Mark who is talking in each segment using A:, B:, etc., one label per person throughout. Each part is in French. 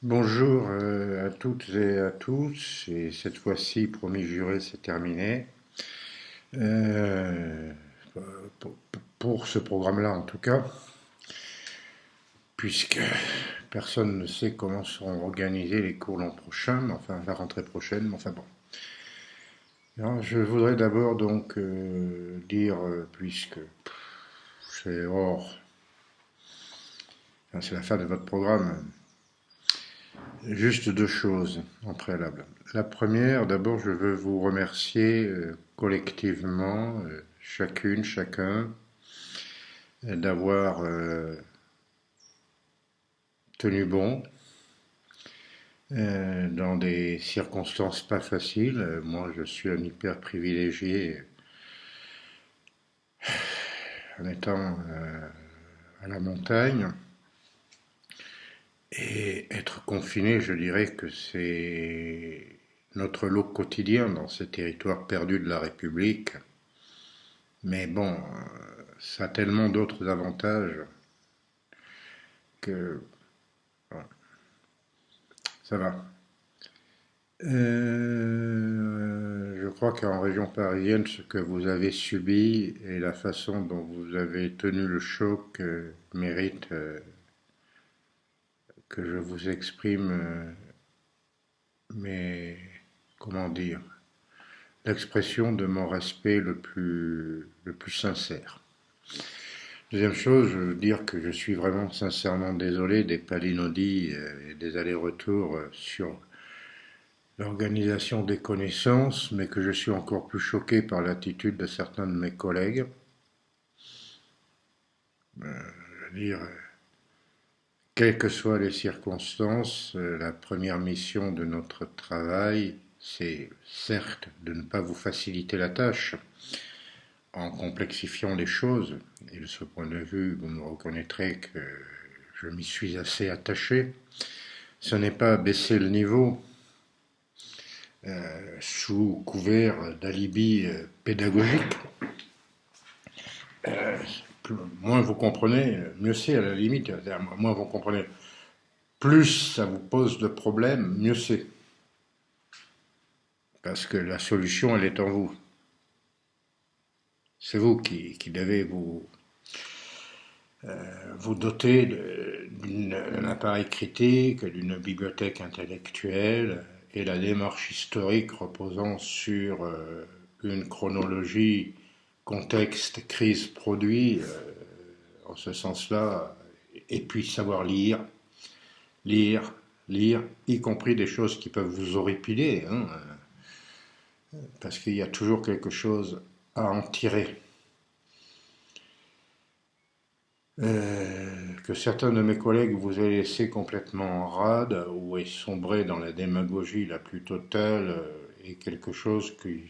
A: Bonjour à toutes et à tous, et cette fois-ci, promis juré, c'est terminé. Euh, pour, pour ce programme-là en tout cas, puisque personne ne sait comment seront organisés les cours l'an prochain, enfin la rentrée prochaine, mais enfin bon. Alors, je voudrais d'abord donc dire, puisque c'est hors, enfin, c'est la fin de votre programme, juste deux choses en préalable. La première, d'abord, je veux vous remercier collectivement, chacune, chacun, d'avoir tenu bon dans des circonstances pas faciles. Moi, je suis un hyper privilégié en étant à la montagne. Et être confiné, je dirais que c'est notre lot quotidien dans ces territoires perdus de la République. Mais bon, ça a tellement d'autres avantages que bon, ça va. Je crois qu'en région parisienne, ce que vous avez subi et la façon dont vous avez tenu le choc mérite que je vous exprime mes, comment dire, l'expression de mon respect le plus sincère. Deuxième chose, je veux dire que je suis vraiment sincèrement désolé des palinodies et des allers-retours sur l'organisation des connaissances, mais que je suis encore plus choqué par l'attitude de certains de mes collègues. Je veux dire, quelles que soient les circonstances, la première mission de notre travail, c'est certes de ne pas vous faciliter la tâche en complexifiant les choses, et de ce point de vue, vous me reconnaîtrez que je m'y suis assez attaché. Ce n'est pas baisser le niveau sous couvert d'alibi pédagogique. Euh, Moins vous comprenez, mieux c'est à la limite. Moins vous comprenez, plus ça vous pose de problèmes, mieux c'est. Parce que la solution, elle est en vous. C'est vous qui devez vous doter d'un appareil critique, d'une bibliothèque intellectuelle et la démarche historique reposant sur une chronologie, contexte, crise, produit, en ce sens-là, et puis savoir lire, lire, y compris des choses qui peuvent vous horripiler, hein, parce qu'il y a toujours quelque chose à en tirer. Que certains de mes collègues vous aient laissé complètement en rade ou aient sombré dans la démagogie la plus totale est quelque chose qui,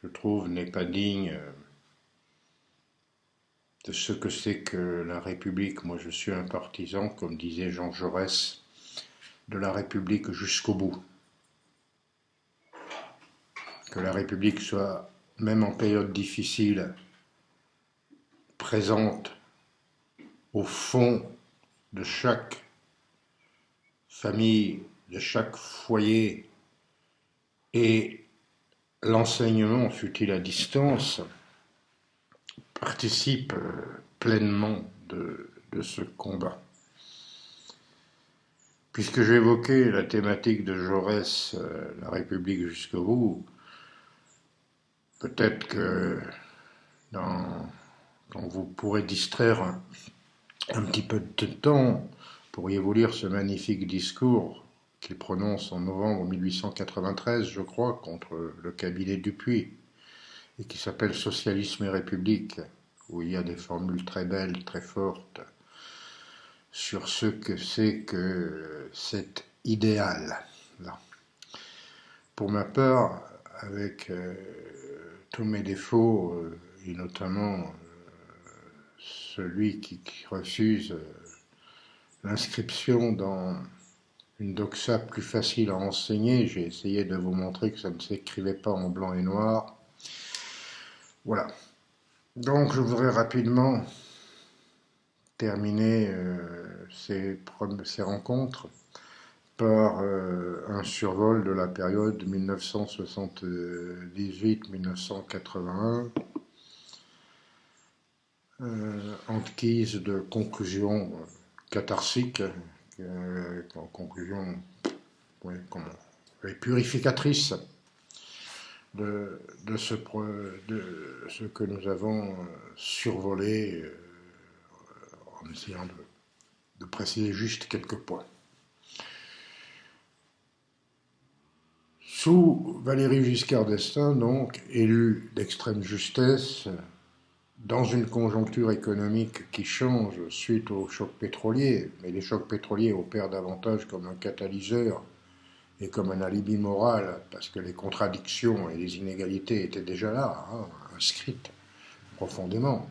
A: je trouve, n'est pas digne de ce que c'est que la République. Moi, je suis un partisan, comme disait Jean Jaurès, de la République jusqu'au bout. Que la République soit, même en période difficile, présente au fond de chaque famille, de chaque foyer, et l'enseignement, fut-il à distance, participe pleinement de ce combat. Puisque j'évoquais la thématique de Jaurès, la République jusqu'au bout, peut-être que dans, quand vous pourrez distraire un petit peu de temps, pourriez-vous lire ce magnifique discours qu'il prononce en novembre 1893, je crois, contre le cabinet Dupuy, et qui s'appelle Socialisme et République, où il y a des formules très belles, très fortes, sur ce que c'est que cet idéal. Là. Pour ma part, avec tous mes défauts, et notamment celui qui refuse l'inscription dans une doxa plus facile à enseigner, j'ai essayé de vous montrer que ça ne s'écrivait pas en blanc et noir. Voilà. Donc je voudrais rapidement terminer ces rencontres par un survol de la période 1978-1981, enquise de conclusions catharsiques, en conclusion purificatrice de ce que nous avons survolé, en essayant de préciser juste quelques points. Sous Valéry Giscard d'Estaing, donc, élu d'extrême justesse, dans une conjoncture économique qui change suite aux chocs pétroliers, mais les chocs pétroliers opèrent davantage comme un catalyseur et comme un alibi moral, parce que les contradictions et les inégalités étaient déjà là, inscrites profondément.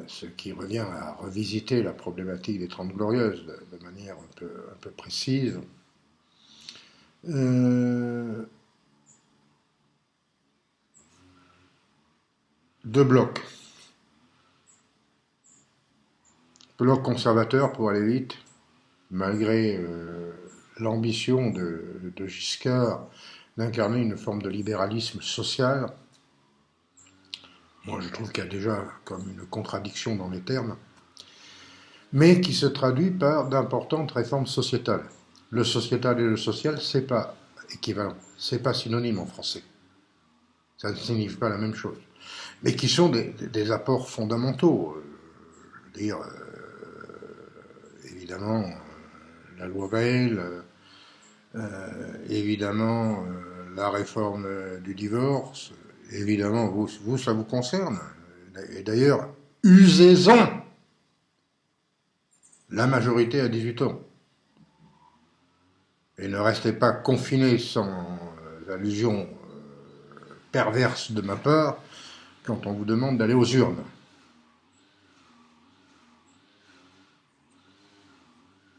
A: Ce qui revient à revisiter la problématique des Trente Glorieuses de manière un peu précise. Deux blocs. Bloc conservateur, pour aller vite, malgré l'ambition de Giscard d'incarner une forme de libéralisme social. Moi, je trouve qu'il y a déjà comme une contradiction dans les termes, mais qui se traduit par d'importantes réformes sociétales. Le sociétal et le social, c'est pas équivalent, c'est pas synonyme en français. Ça ne signifie pas la même chose, mais qui sont des apports fondamentaux. Je veux dire, évidemment, la loi Veil, évidemment, la réforme du divorce, évidemment, vous, ça vous concerne. Et d'ailleurs, usez-en. La majorité à 18 ans. Et ne restez pas confinés sans allusion perverse de ma part quand on vous demande d'aller aux urnes.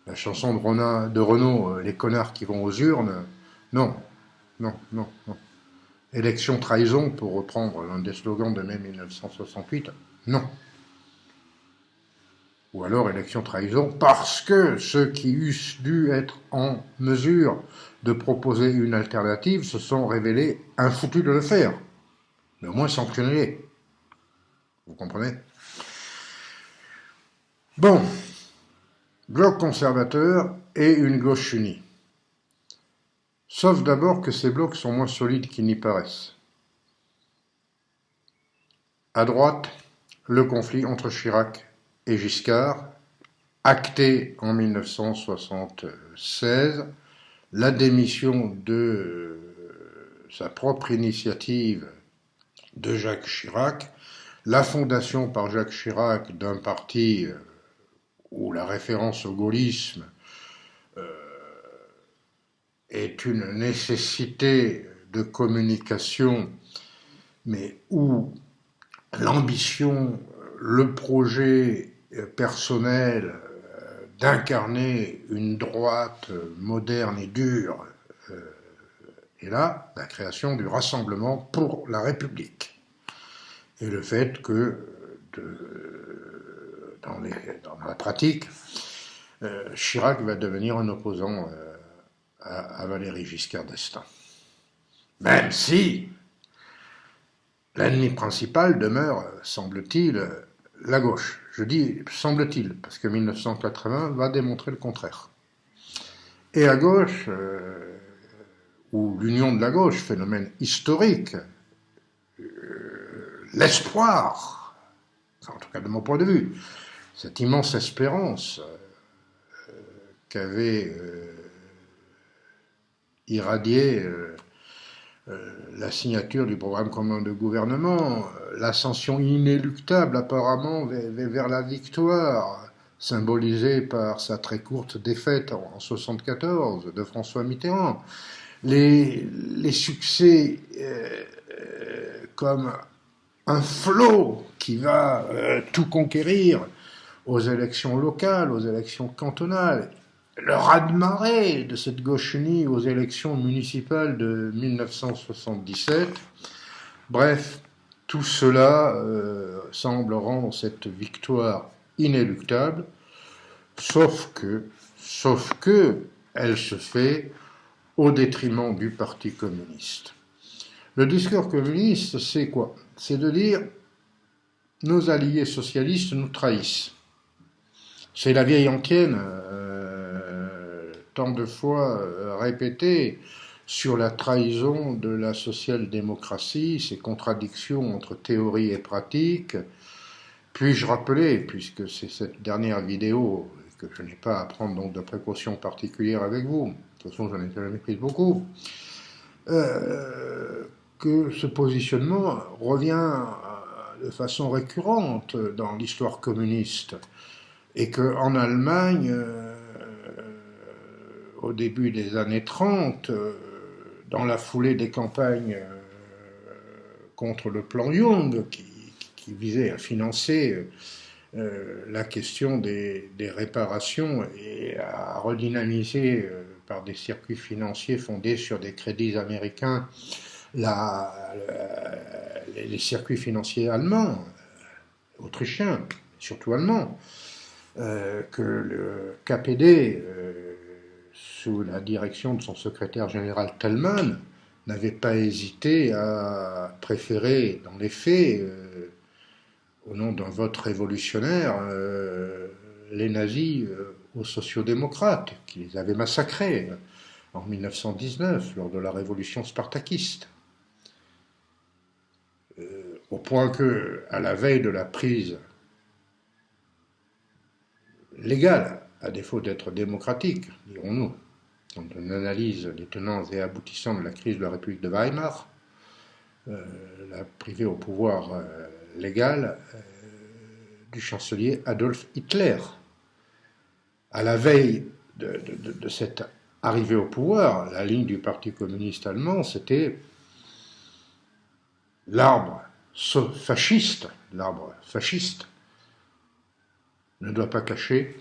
A: La chanson de Renaud, les connards qui vont aux urnes, non. Élection trahison, pour reprendre l'un des slogans de mai 1968, non. Ou alors élection trahison parce que ceux qui eussent dû être en mesure de proposer une alternative se sont révélés infoutus de le faire. Mais au moins sanctionnez-les. Vous comprenez ? Bon, bloc conservateur et une gauche unie. Sauf d'abord que ces blocs sont moins solides qu'ils n'y paraissent. À droite, le conflit entre Chirac et Giscard, acté en 1976, la démission de sa propre initiative de Jacques Chirac, la fondation par Jacques Chirac d'un parti où la référence au gaullisme est une nécessité de communication, mais où l'ambition, le projet personnel d'incarner une droite moderne et dure est là, la création du Rassemblement pour la République. Et le fait que, dans la pratique, Chirac va devenir un opposant à Valéry Giscard d'Estaing. Même si l'ennemi principal demeure, semble-t-il, la gauche. Je dis semble-t-il, parce que 1980 va démontrer le contraire. Et à gauche, ou l'union de la gauche, phénomène historique, l'espoir, en tout cas de mon point de vue, cette immense espérance qu'avait irradié la signature du programme commun de gouvernement, l'ascension inéluctable apparemment vers la victoire, symbolisée par sa très courte défaite en 1974 de François Mitterrand, les succès comme un flot qui va tout conquérir aux élections locales, aux élections cantonales, le raz-de-marée de cette gauche unie aux élections municipales de 1977. Bref, tout cela semble rendre cette victoire inéluctable, sauf que elle se fait au détriment du Parti communiste. Le discours communiste, c'est quoi? C'est de dire nos alliés socialistes nous trahissent. C'est la vieille antienne, tant de fois répétée, sur la trahison de la social-démocratie, ces contradictions entre théorie et pratique. Puis-je rappeler, puisque c'est cette dernière vidéo que je n'ai pas à prendre donc de précautions particulières avec vous, de toute façon j'en ai jamais pris beaucoup, que ce positionnement revient de façon récurrente dans l'histoire communiste et qu'en Allemagne, au début des années 30, dans la foulée des campagnes contre le plan Young, qui visait à financer la question des réparations et à redynamiser par des circuits financiers fondés sur des crédits américains les circuits financiers allemands, autrichiens, surtout allemands, que le KPD, sous la direction de son secrétaire général Thälmann, n'avait pas hésité à préférer, dans les faits, au nom d'un vote révolutionnaire, les nazis aux sociodémocrates, qui les avaient massacrés en 1919, lors de la révolution spartakiste. Au point que, à la veille de la prise légale, à défaut d'être démocratique, dirons-nous, quand on analyse les tenants et aboutissants de la crise de la République de Weimar, la privée au pouvoir légal du chancelier Adolf Hitler. À la veille de cette arrivée au pouvoir, la ligne du Parti communiste allemand, c'était l'arbre fasciste ne doit pas cacher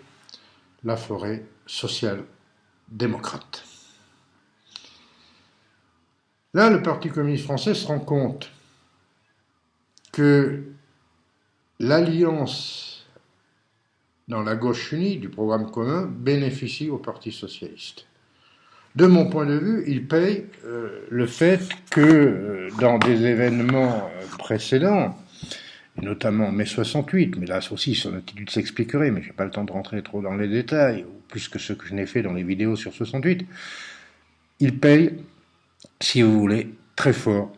A: la forêt social-démocrate. Là, le Parti communiste français se rend compte que l'alliance dans la gauche unie du programme commun bénéficie au Parti socialiste. De mon point de vue, il paye le fait que dans des événements précédents, notamment mai 68, mais là aussi son attitude s'expliquerait, mais je n'ai pas le temps de rentrer trop dans les détails, ou plus que ce que je n'ai fait dans les vidéos sur 68, il paye, si vous voulez, très fort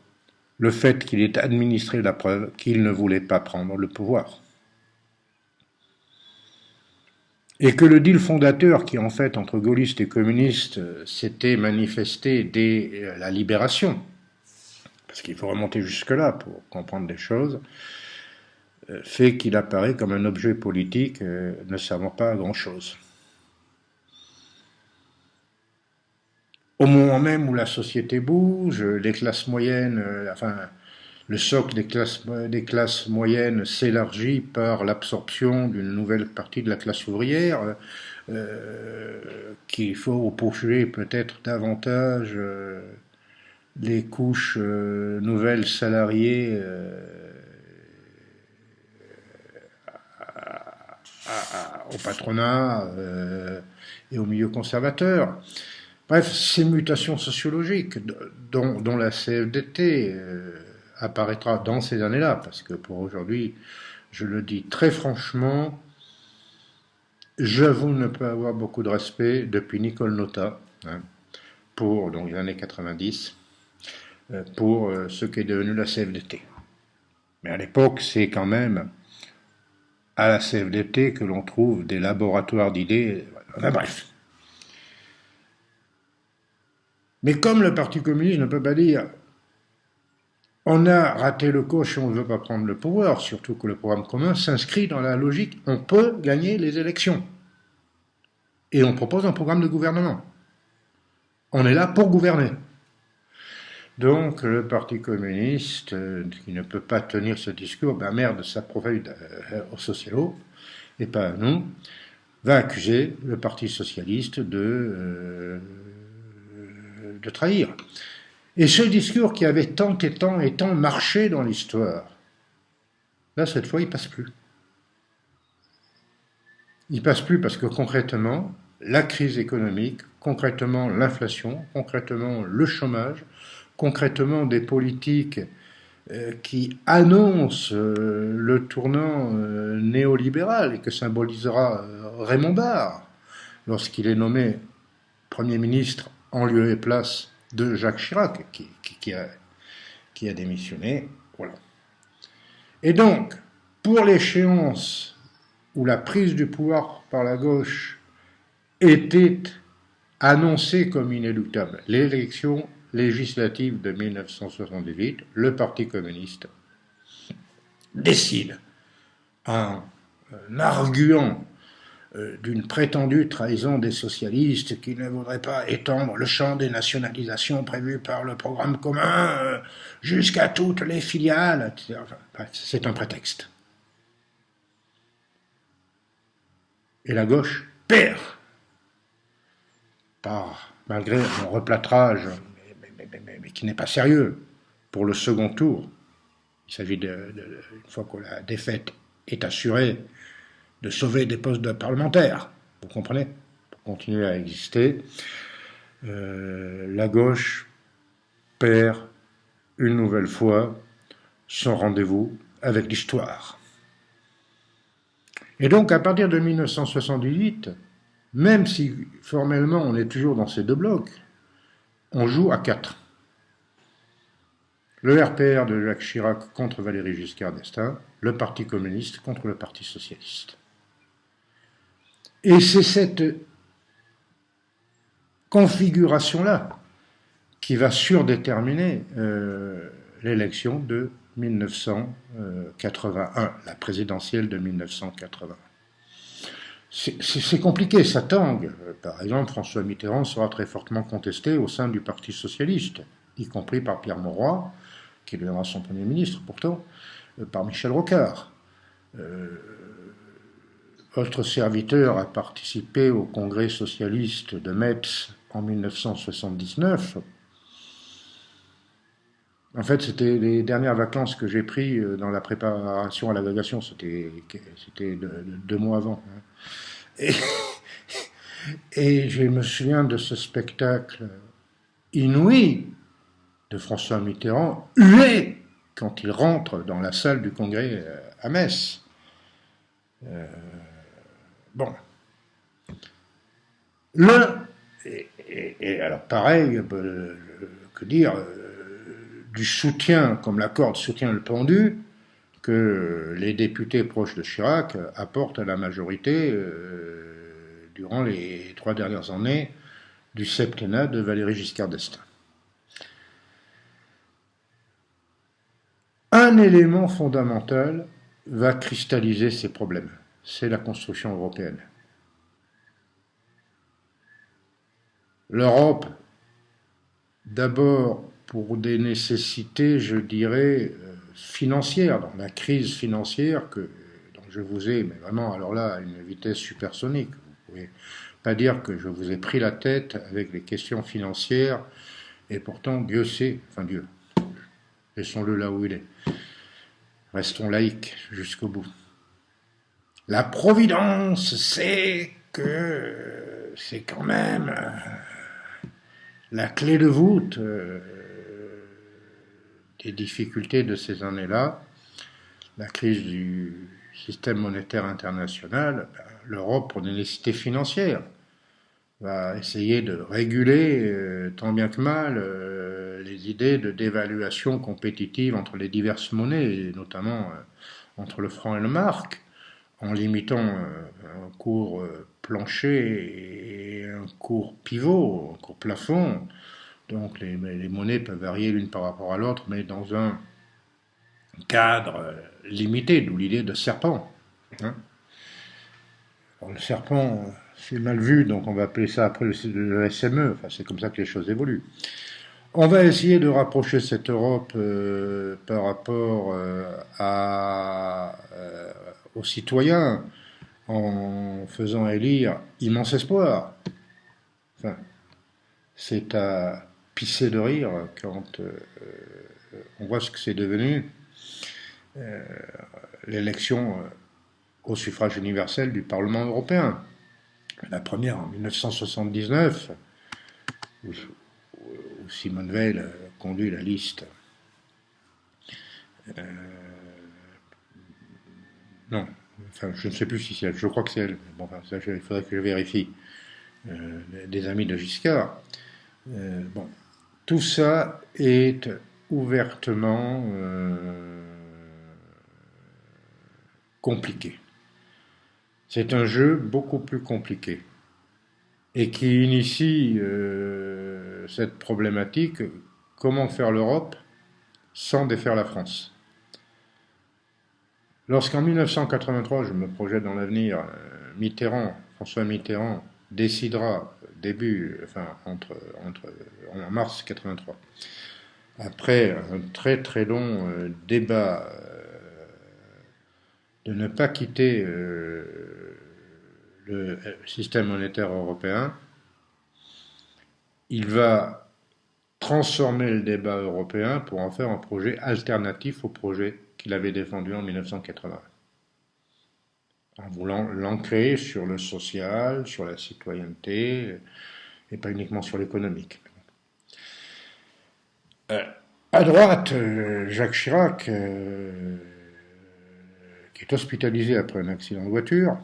A: le fait qu'il ait administré la preuve qu'il ne voulait pas prendre le pouvoir. Et que le deal fondateur qui, en fait, entre gaullistes et communistes, s'était manifesté dès la libération, parce qu'il faut remonter jusque-là pour comprendre des choses, fait qu'il apparaît comme un objet politique ne servant pas à grand-chose. Au moment même où la société bouge, les classes moyennes, le socle des classes moyennes s'élargit par l'absorption d'une nouvelle partie de la classe ouvrière, qu'il faut opposer peut-être davantage les couches nouvelles salariées au patronat et au milieu conservateur. Bref, ces mutations sociologiques dont la CFDT apparaîtra dans ces années-là, parce que pour aujourd'hui, je le dis très franchement, j'avoue ne pas avoir beaucoup de respect depuis Nicole Notat, pour donc, les années 90, pour ce qui est devenu la CFDT. Mais à l'époque, c'est quand même à la CFDT que l'on trouve des laboratoires d'idées, bref. Mais comme le Parti communiste ne peut pas dire on a raté le coche et on ne veut pas prendre le pouvoir, surtout que le programme commun s'inscrit dans la logique on peut gagner les élections. Et on propose un programme de gouvernement. On est là pour gouverner. Donc le Parti communiste, qui ne peut pas tenir ce discours, merde, ça provide aux socialos, et pas à nous, va accuser le Parti socialiste de trahir. Et ce discours qui avait tant et tant marché dans l'histoire, là, cette fois, il passe plus. Il passe plus parce que concrètement, la crise économique concrètement l'inflation, concrètement le chômage, concrètement des politiques qui annonce le tournant néolibéral et que symbolisera Raymond Barre lorsqu'il est nommé Premier ministre en lieu et place de Jacques Chirac, qui a démissionné. Voilà. Et donc, pour l'échéance où la prise du pouvoir par la gauche était annoncée comme inéluctable, l'élection législative de 1978, le Parti communiste décide, en arguant d'une prétendue trahison des socialistes qui ne voudraient pas étendre le champ des nationalisations prévues par le programme commun jusqu'à toutes les filiales, etc. C'est un prétexte. Et la gauche perd, malgré un replâtrage, mais qui n'est pas sérieux, pour le second tour. Il s'agit, une fois que la défaite est assurée, de sauver des postes de parlementaires, vous comprenez, pour continuer à exister. La gauche perd une nouvelle fois son rendez-vous avec l'histoire. Et donc, à partir de 1978, même si formellement on est toujours dans ces deux blocs, on joue à 4. Le RPR de Jacques Chirac contre Valéry Giscard d'Estaing, le Parti communiste contre le Parti socialiste. Et c'est cette configuration-là qui va surdéterminer l'élection de 1981, la présidentielle de 1981. C'est compliqué, ça tangue. Par exemple, François Mitterrand sera très fortement contesté au sein du Parti socialiste, y compris par Pierre Mauroy, qui deviendra son Premier ministre pourtant, par Michel Rocard. Votre serviteur a participé au congrès socialiste de Metz en 1979. En fait, c'était les dernières vacances que j'ai prises dans la préparation à l'agrégation. C'était 2 mois avant. Et je me souviens de ce spectacle inouï de François Mitterrand, hué quand il rentre dans la salle du congrès à Metz. Bon. Et alors pareil, que dire, du soutien, comme la corde soutient le pendu, que les députés proches de Chirac apportent à la majorité durant les 3 dernières années du septennat de Valéry Giscard d'Estaing. Un élément fondamental va cristalliser ces problèmes, c'est la construction européenne. L'Europe, d'abord pour des nécessités, je dirais, financières, dans la crise financière dont je vous ai, mais vraiment, alors là, à une vitesse supersonique. Vous ne pouvez pas dire que je vous ai pris la tête avec les questions financières, et pourtant, Dieu sait, enfin Dieu, laissons-le là où il est. Restons laïcs jusqu'au bout. La providence, c'est que c'est quand même la clé de voûte des difficultés de ces années-là, la crise du système monétaire international. L'Europe, pour des nécessités financières, va essayer de réguler tant bien que mal les idées de dévaluation compétitive entre les diverses monnaies, et notamment entre le franc et le mark, en limitant un cours plancher et un cours pivot, un cours plafond. Donc les monnaies peuvent varier l'une par rapport à l'autre, mais dans un cadre limité, d'où l'idée de serpent. Hein. Alors, le serpent, c'est mal vu, donc on va appeler ça après le SME, enfin, c'est comme ça que les choses évoluent. On va essayer de rapprocher cette Europe par rapport aux citoyens en faisant élire immense espoir. Enfin, c'est à pisser de rire quand on voit ce que c'est devenu l'élection au suffrage universel du Parlement européen. La première en 1979, où Simone Veil conduit la liste. Non, enfin, je ne sais plus si c'est elle, je crois que c'est elle. Bon, enfin, ça, il faudrait que je vérifie. Des amis de Giscard. Bon, tout ça est ouvertement compliqué. C'est un jeu beaucoup plus compliqué et qui initie cette problématique, comment faire l'Europe sans défaire la France. Lorsqu'en 1983, je me projette dans l'avenir, François Mitterrand, décidera en mars 83, après un très très long débat, de ne pas quitter le système monétaire européen, il va transformer le débat européen pour en faire un projet alternatif au projet qu'il avait défendu en 1980, en voulant l'ancrer sur le social, sur la citoyenneté, et pas uniquement sur l'économique. À droite, Jacques Chirac, qui est hospitalisé après un accident de voiture,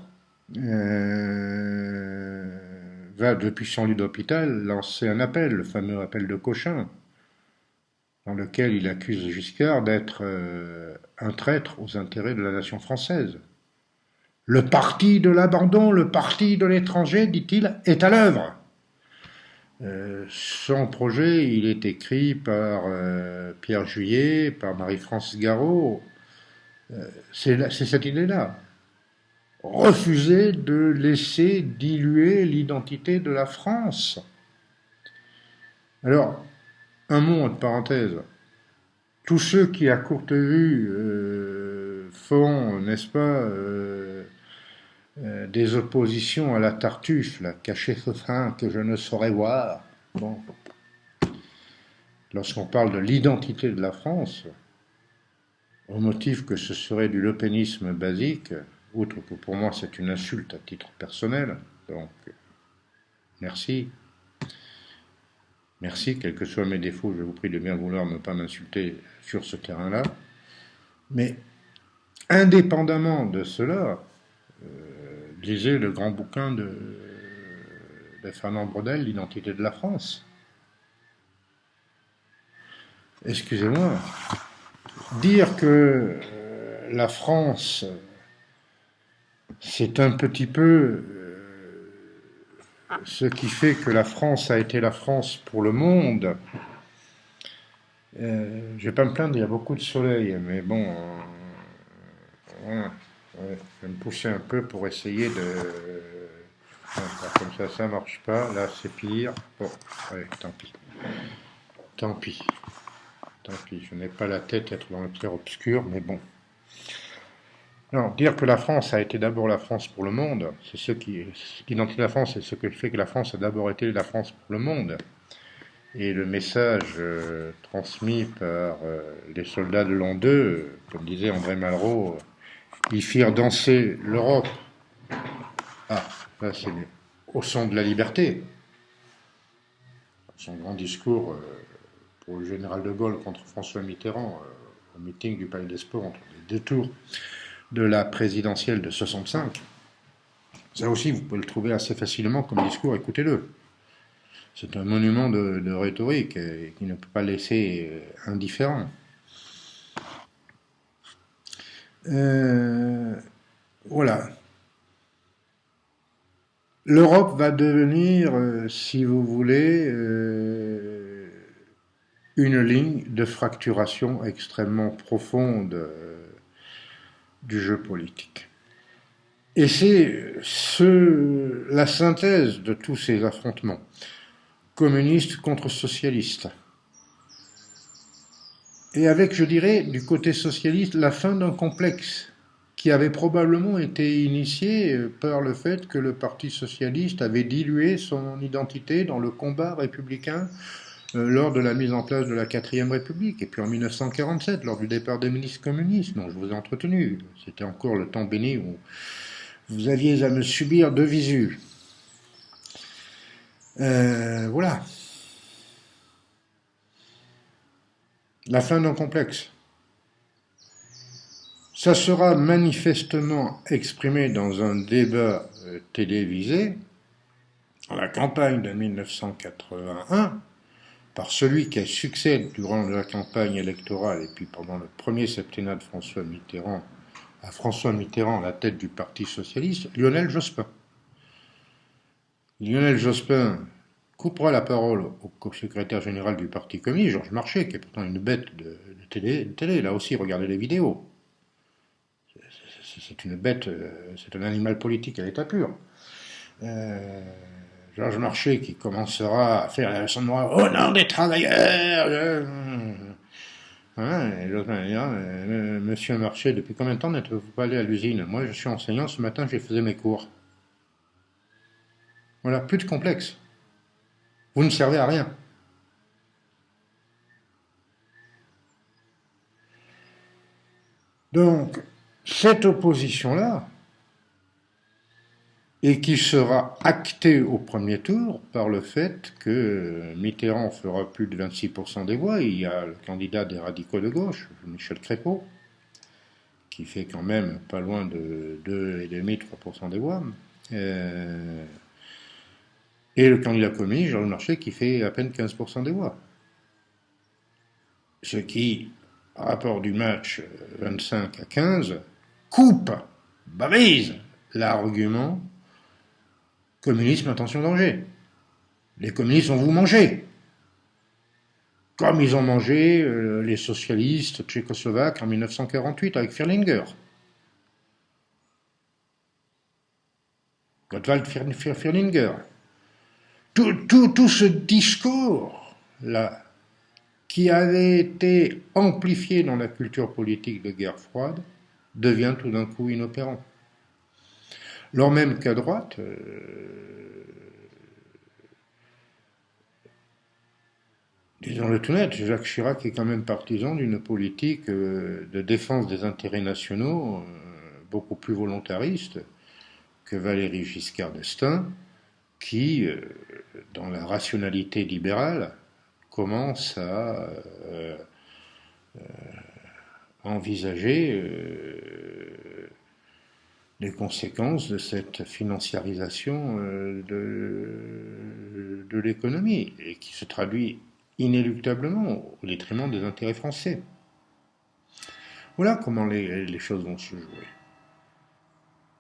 A: va depuis son lit d'hôpital lancer un appel, le fameux appel de Cochin, dans lequel il accuse Giscard d'être un traître aux intérêts de la nation française. Le parti de l'abandon, le parti de l'étranger, dit-il, est à l'œuvre. Son projet, il est écrit par Pierre Juillet, par Marie-France Garot. C'est cette idée-là. Refuser de laisser diluer l'identité de la France. Alors, un mot entre parenthèses. Tous ceux qui, à courte vue, font, n'est-ce pas, des oppositions à la Tartuffe, là, cacher ce sein que je ne saurais voir. Bon. Lorsqu'on parle de l'identité de la France, au motif que ce serait du lepénisme basique, outre que pour moi c'est une insulte à titre personnel, donc merci. Merci, quels que soient mes défauts, je vous prie de bien vouloir ne pas m'insulter sur ce terrain-là. Mais indépendamment de cela, lisez le grand bouquin de Fernand Braudel, L'identité de la France. Excusez-moi, dire que la France, c'est un petit peu ce qui fait que la France a été la France pour le monde. Je ne vais pas me plaindre, il y a beaucoup de soleil, mais bon, voilà, ouais, je vais me pousser un peu pour essayer de... Comme ça marche pas, là c'est pire. Bon, allez, tant pis. Tant pis. Tant pis, je n'ai pas la tête à être dans le clair-obscur, mais bon. Non, dire que la France a été d'abord la France pour le monde, c'est ce qui identifie la France, c'est ce qui fait que la France a d'abord été la France pour le monde. Et le message transmis par les soldats de l'an 2, comme disait André Malraux, ils firent danser l'Europe. Ah, là c'est au son de la liberté. Son grand discours pour le général de Gaulle contre François Mitterrand au meeting du Palais des Sports entre les deux tours de la présidentielle de 65. Ça aussi, vous pouvez le trouver assez facilement comme discours, écoutez-le. C'est un monument de rhétorique qui ne peut pas laisser indifférent. Voilà. L'Europe va devenir, si vous voulez, une ligne de fracturation extrêmement profonde du jeu politique. Et c'est la synthèse de tous ces affrontements, communistes contre socialistes. Et avec, je dirais, du côté socialiste, la fin d'un complexe qui avait probablement été initié par le fait que le Parti socialiste avait dilué son identité dans le combat républicain lors de la mise en place de la 4e République, et puis en 1947, lors du départ des ministres communistes, dont je vous ai entretenu. C'était encore le temps béni où vous aviez à me subir de visu. Voilà. la fin d'un complexe. Ça sera manifestement exprimé dans un débat télévisé dans la campagne de 1981 par celui qui a succédé durant la campagne électorale et puis pendant le premier septennat de François Mitterrand à la tête du Parti socialiste, Lionel Jospin. Lionel Jospin coupera la parole au secrétaire général du Parti communiste, Georges Marchais, qui est pourtant une bête de télé. Là aussi, regardez les vidéos. C'est une bête, c'est un animal politique à l'état pur. Georges Marchais qui commencera à faire son noir au nom des travailleurs. Et l'autre va dire, Monsieur Marchais, depuis combien de temps n'êtes-vous pas allé à l'usine? Moi, je suis enseignant, ce matin, j'ai fait mes cours. Voilà, plus de complexe. Vous ne servez à rien. Donc, cette opposition-là, et qui sera actée au premier tour par le fait que Mitterrand fera plus de 26% des voix. Il y a le candidat des radicaux de gauche, Michel Crépeau, qui fait quand même pas loin de 2,5-3% des voix. Et le candidat communiste, Jean Marchais, qui fait à peine 15% des voix. Ce qui, rapport du match 25-15, coupe, brise l'argument communisme, attention, danger. Les communistes vont vous manger. Comme ils ont mangé les socialistes tchécoslovaques en 1948 avec Firlinger. Gottwald Firlinger. Tout ce discours-là, qui avait été amplifié dans la culture politique de guerre froide, devient tout d'un coup inopérant. Lors même qu'à droite, disons-le tout net, Jacques Chirac est quand même partisan d'une politique de défense des intérêts nationaux beaucoup plus volontariste que Valéry Giscard d'Estaing, qui, dans la rationalité libérale, commence à envisager les conséquences de cette financiarisation de l'économie et qui se traduit inéluctablement au détriment des intérêts français. Voilà comment les choses vont se jouer.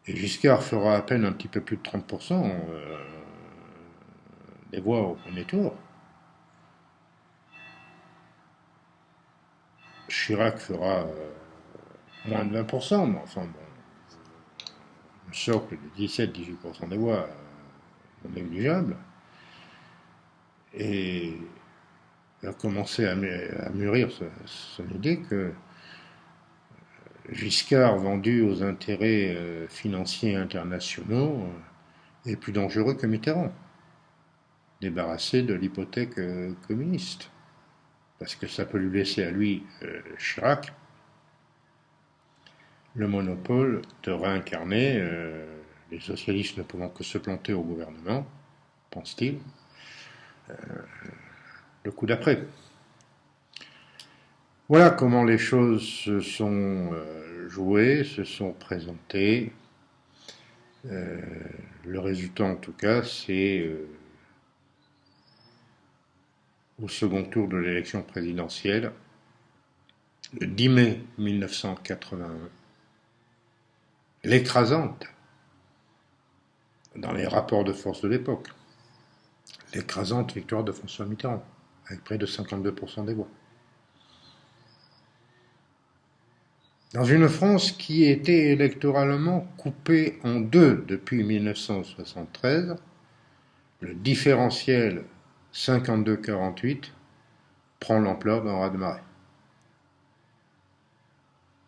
A: Et Giscard fera à peine un petit peu plus de 30% des voix au premier tour. Chirac fera moins de 20%, mais enfin bon, un socle de 17-18% des voix non négligeable. Et il a commencé à mûrir son idée que Giscard, vendu aux intérêts financiers internationaux, est plus dangereux que Mitterrand, débarrassé de l'hypothèque communiste. Parce que ça peut lui laisser à lui, Chirac, le monopole de réincarner, les socialistes ne pouvant que se planter au gouvernement, pense-t-il, le coup d'après. Voilà comment les choses se sont jouées, se sont présentées. Le résultat, en tout cas, c'est au second tour de l'élection présidentielle, le 10 mai 1981, l'écrasante, dans les rapports de force de l'époque, l'écrasante victoire de François Mitterrand, avec près de 52% des voix. Dans une France qui était électoralement coupée en deux depuis 1973, le différentiel 52-48 prend l'ampleur d'un raz-de-marée.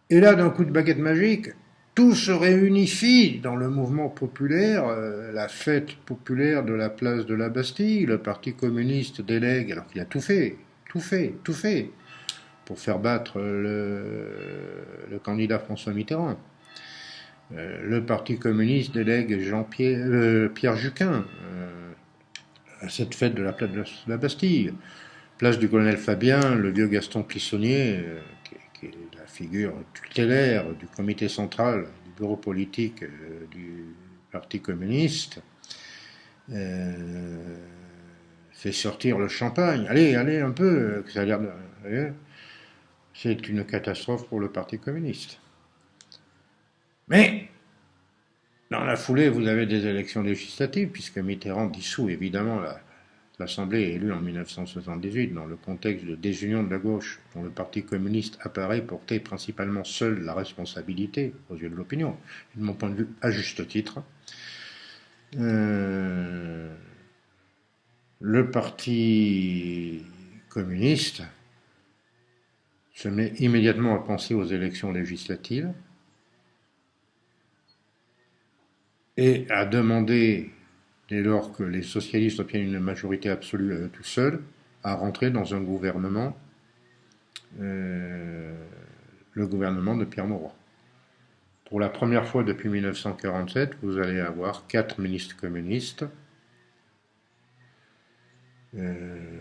A: Et là, d'un coup de baguette magique, tout se réunifie dans le mouvement populaire, la fête populaire de la place de la Bastille. Le Parti communiste délègue, alors qu'il a tout fait, pour faire battre le candidat François Mitterrand. Le Parti communiste délègue Pierre Juquin à cette fête de la place de la Bastille. Place du colonel Fabien, le vieux Gaston Pissonnier, qui est la figure tutélaire du comité central, du bureau politique du Parti communiste, euh, fait sortir le champagne. Allez, allez un peu, que ça a l'air de... C'est une catastrophe pour le Parti communiste. Mais, dans la foulée, vous avez des élections législatives, puisque Mitterrand dissout évidemment l'Assemblée élue en 1978 dans le contexte de désunion de la gauche, dont le Parti communiste apparaît porter principalement seul la responsabilité aux yeux de l'opinion, et de mon point de vue à juste titre. Le Parti communiste se met immédiatement à penser aux élections législatives et à demander, dès lors que les socialistes obtiennent une majorité absolue à eux tout seuls, à rentrer dans un gouvernement, le gouvernement de Pierre Mauroy. Pour la première fois depuis 1947, vous allez avoir 4 ministres communistes. Je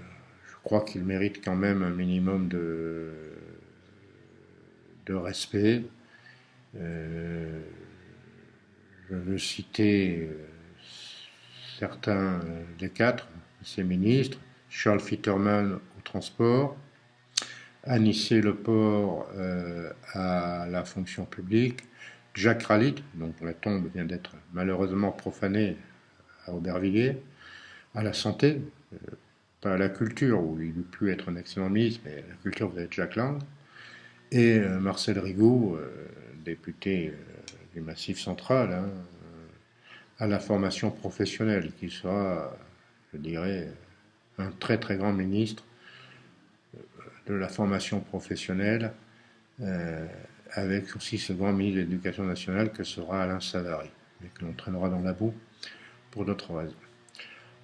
A: crois qu'ils méritent quand même un minimum de respect. Je veux citer certains des 4, ces ministres: Charles Fitterman au transport, Anicet Leport à la fonction publique, Jacques Ralite, dont la tombe vient d'être malheureusement profanée à Aubervilliers, à la santé, pas à la culture, où il eût pu être un excellent ministre, mais à la culture vous avez Jacques Lang, et Marcel Rigaud, député du Massif central, hein, à la formation professionnelle, qui sera, je dirais, un très très grand ministre de la formation professionnelle, avec aussi ce grand ministre de l'Éducation nationale que sera Alain Savary, mais que l'on traînera dans la boue pour d'autres raisons.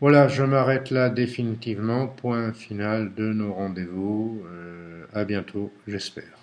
A: Voilà, je m'arrête là définitivement, point final de nos rendez-vous. À bientôt, j'espère.